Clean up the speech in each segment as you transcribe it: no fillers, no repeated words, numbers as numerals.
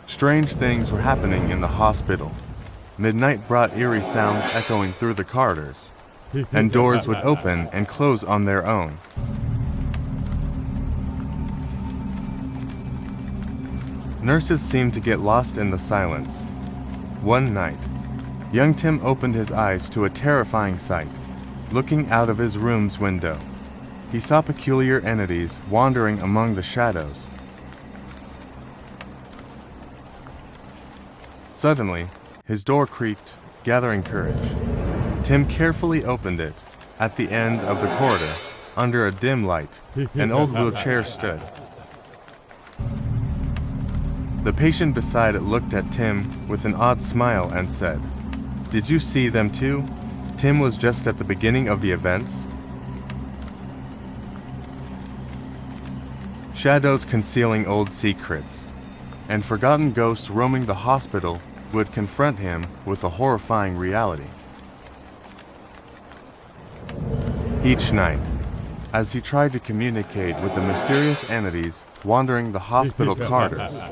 Strange things were happening in the hospital. Midnight brought eerie sounds echoing through the corridors, and doors would open and close on their own. Nurses seemed to get lost in the silence. One night, young Tim opened his eyes to a terrifying sight. Looking out of his room's window, he saw peculiar entities wandering among the shadows. Suddenly, his door creaked, gathering courage. Tim carefully opened it. At the end of the corridor, under a dim light, an old wheelchair stood. The patient beside it looked at Tim with an odd smile and said, "Did you see them too? Tim was just at the beginning of the events." Shadows concealing old secrets, and forgotten ghosts roaming the hospital would confront him with a horrifying reality. Each night, as he tried to communicate with the mysterious entities wandering the hospital corridors,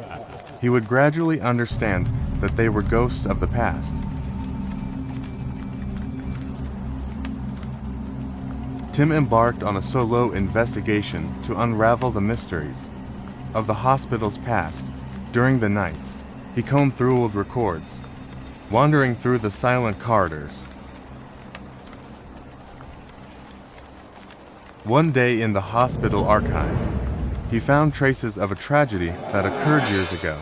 he would gradually understand that they were ghosts of the past. Tim embarked on a solo investigation to unravel the mysteries of the hospital's past. During the nights, he combed through old records, wandering through the silent corridors. One day in the hospital archive, he found traces of a tragedy that occurred years ago,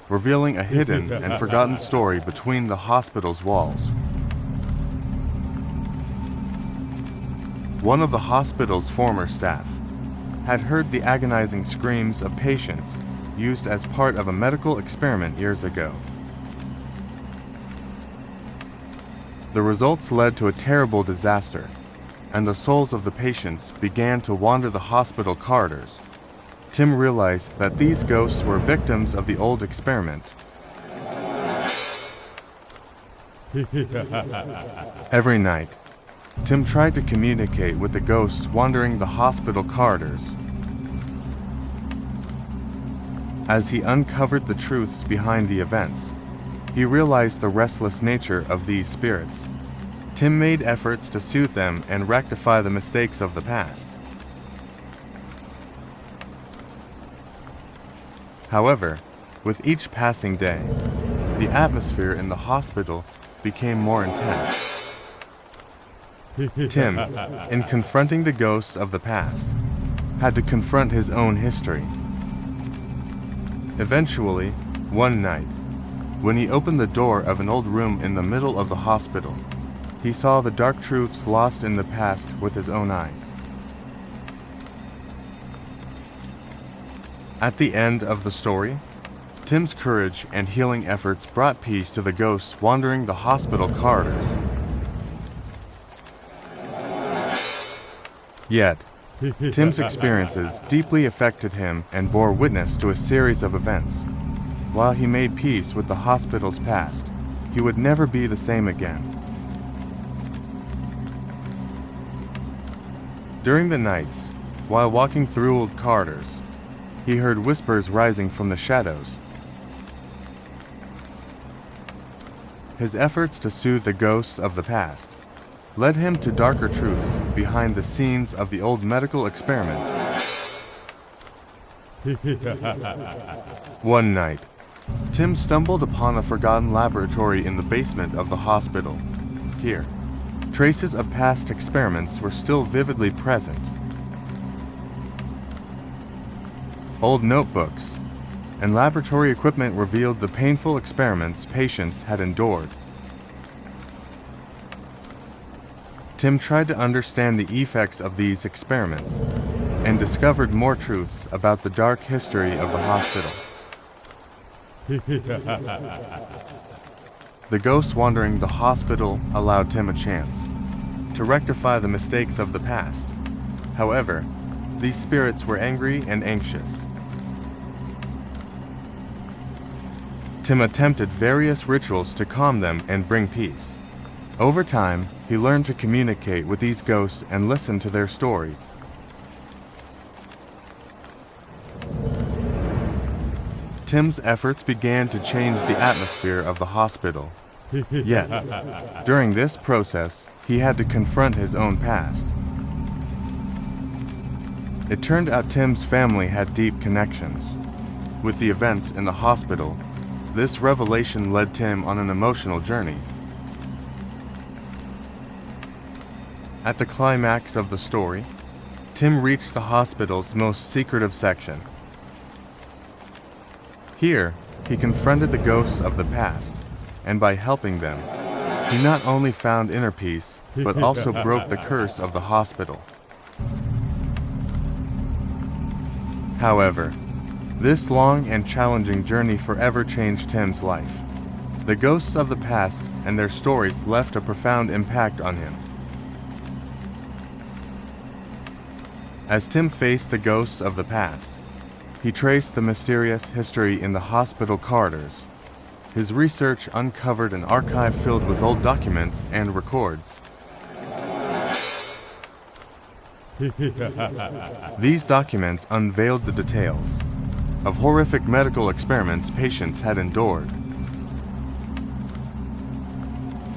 revealing a hidden and forgotten story between the hospital's walls. One of the hospital's former staff had heard the agonizing screams of patients used as part of a medical experiment years ago. The results led to a terrible disaster, and the souls of the patients began to wander the hospital corridors. Tim realized that these ghosts were victims of the old experiment. Every night, Tim tried to communicate with the ghosts wandering the hospital corridors. As he uncovered the truths behind the events, he realized the restless nature of these spirits. Tim made efforts to soothe them and rectify the mistakes of the past. However, with each passing day, the atmosphere in the hospital became more intense. Tim, in confronting the ghosts of the past, had to confront his own history. Eventually, one night, when he opened the door of an old room in the middle of the hospital, he saw the dark truths lost in the past with his own eyes. At the end of the story, Tim's courage and healing efforts brought peace to the ghosts wandering the hospital corridors. Yet, Tim's experiences deeply affected him and bore witness to a series of events. While he made peace with the hospital's past, he would never be the same again. During the nights, while walking through old corridors, he heard whispers rising from the shadows. His efforts to soothe the ghosts of the past led him to darker truths behind the scenes of the old medical experiment. One night, Tim stumbled upon a forgotten laboratory in the basement of the hospital. Here, traces of past experiments were still vividly present. Old notebooks and laboratory equipment revealed the painful experiments patients had endured. Tim tried to understand the effects of these experiments and discovered more truths about the dark history of the hospital. The ghosts wandering the hospital allowed Tim a chance to rectify the mistakes of the past. However, these spirits were angry and anxious. Tim attempted various rituals to calm them and bring peace. Over time, he learned to communicate with these ghosts and listen to their stories. Tim's efforts began to change the atmosphere of the hospital. Yet, during this process, he had to confront his own past. It turned out Tim's family had deep connections. With the events in the hospital, this revelation led Tim on an emotional journey. At the climax of the story, Tim reached the hospital's most secretive section. Here, he confronted the ghosts of the past, and by helping them, he not only found inner peace, but also broke the curse of the hospital. However, this long and challenging journey forever changed Tim's life. The ghosts of the past and their stories left a profound impact on him. As Tim faced the ghosts of the past, he traced the mysterious history in the hospital corridors. His research uncovered an archive filled with old documents and records. These documents unveiled the details of horrific medical experiments patients had endured.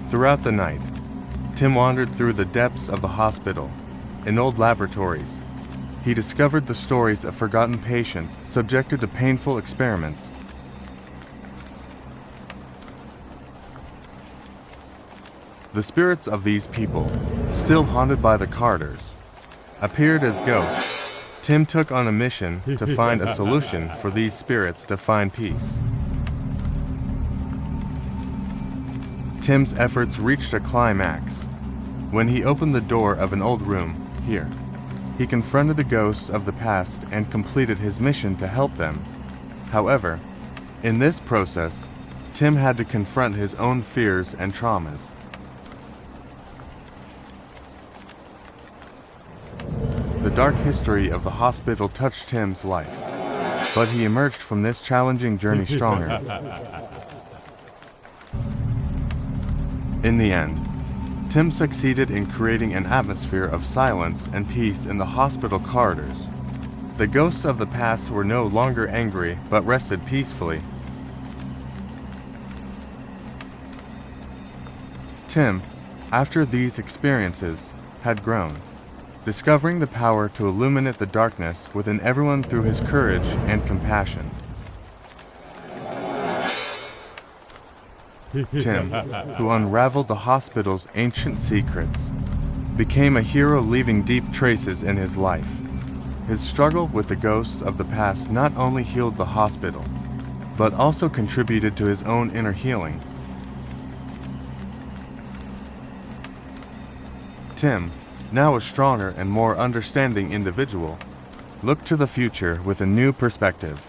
Throughout the night, Tim wandered through the depths of the hospital. In old laboratories, he discovered the stories of forgotten patients subjected to painful experiments. The spirits of these people, still haunted by the corridors, appeared as ghosts. Tim took on a mission to find a solution for these spirits to find peace. Tim's efforts reached a climax when he opened the door of an old room here. He confronted the ghosts of the past and completed his mission to help them. However, in this process, Tim had to confront his own fears and traumas. The dark history of the hospital touched Tim's life, but he emerged from this challenging journey stronger. In the end, Tim succeeded in creating an atmosphere of silence and peace in the hospital corridors. The ghosts of the past were no longer angry, but rested peacefully. Tim, after these experiences, had grown, discovering the power to illuminate the darkness within everyone through his courage and compassion. Tim, who unraveled the hospital's ancient secrets, became a hero, leaving deep traces in his life. His struggle with the ghosts of the past not only healed the hospital, but also contributed to his own inner healing. Tim, now a stronger and more understanding individual, looked to the future with a new perspective.